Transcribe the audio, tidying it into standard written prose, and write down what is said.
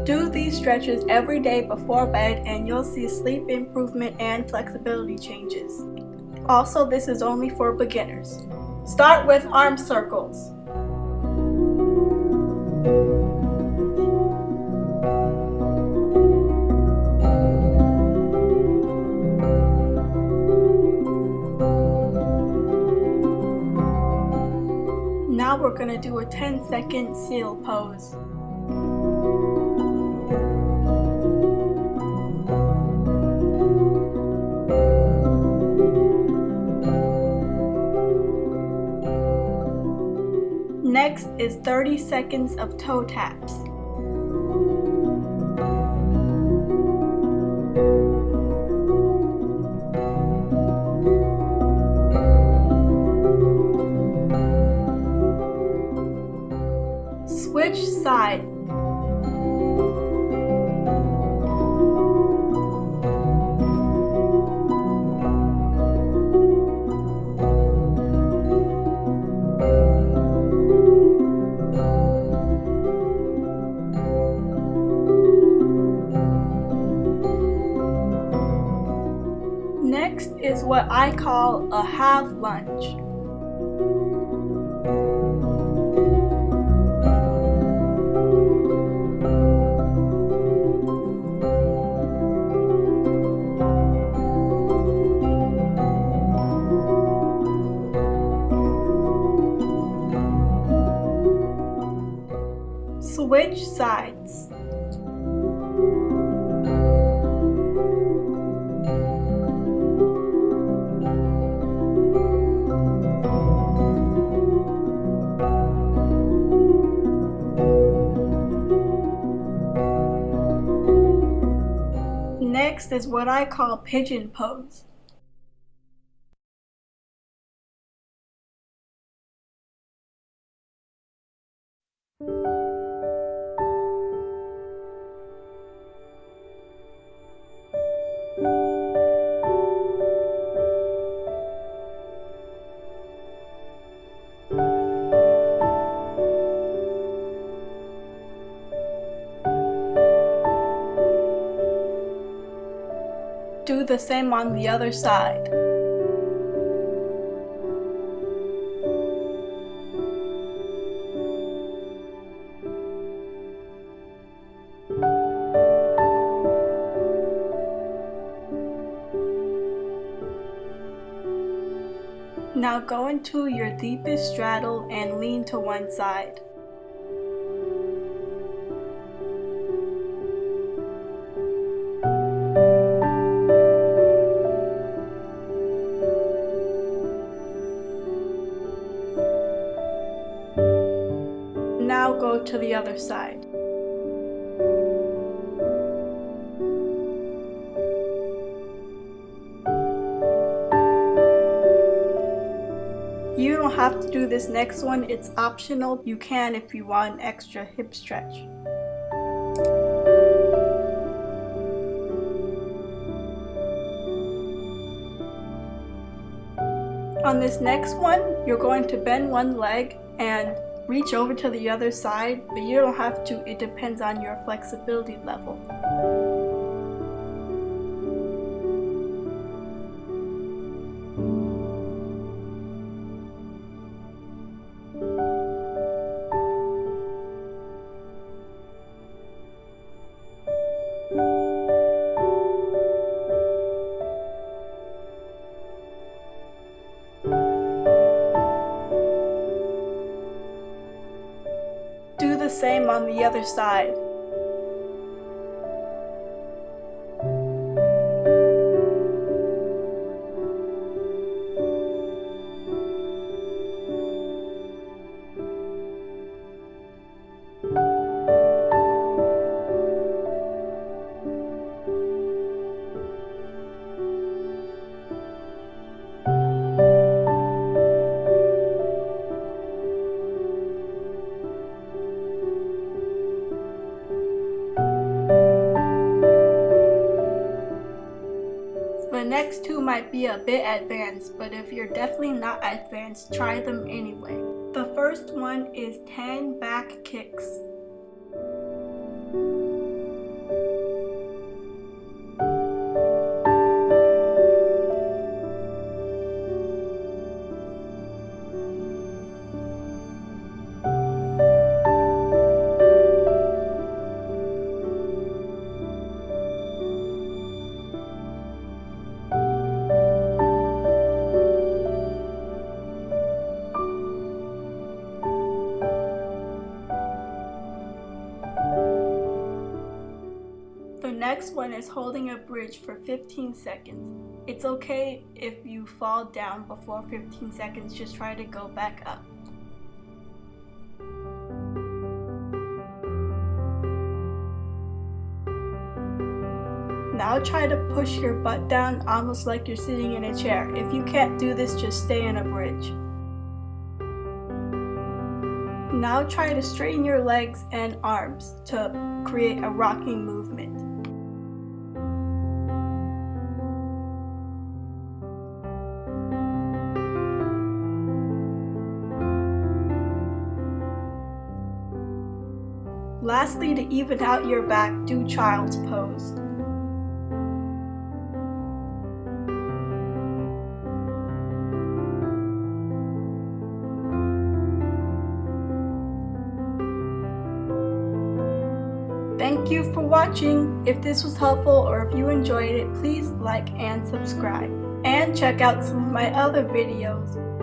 Do these stretches every day before bed and you'll see sleep improvement and flexibility changes. Also, this is only for beginners. Start with arm circles. Now we're going to do a 10-second seal pose. Next is 30 seconds of toe taps. Switch side. Next is what I call a half lunge. Switch sides. Next is what I call pigeon pose. Do the same on the other side. Now go into your deepest straddle and lean to one side. Now go to the other side. You don't have to do this next one, it's optional. You can if you want an extra hip stretch. On this next one, you're going to bend one leg and reach over to the other side, but you don't have to, it depends on your flexibility level. Do the same on the other side. The next two might be a bit advanced, but if you're definitely not advanced, try them anyway. The first one is 10 back kicks. next one is holding a bridge for 15 seconds. It's okay if you fall down before 15 seconds, just try to go back up. Now try to push your butt down almost like you're sitting in a chair. If you can't do this, just stay in a bridge. Now try to straighten your legs and arms to create a rocking movement. Lastly, to even out your back, do child's pose. Thank you for watching. If this was helpful or if you enjoyed it, please like and subscribe. And check out some of my other videos.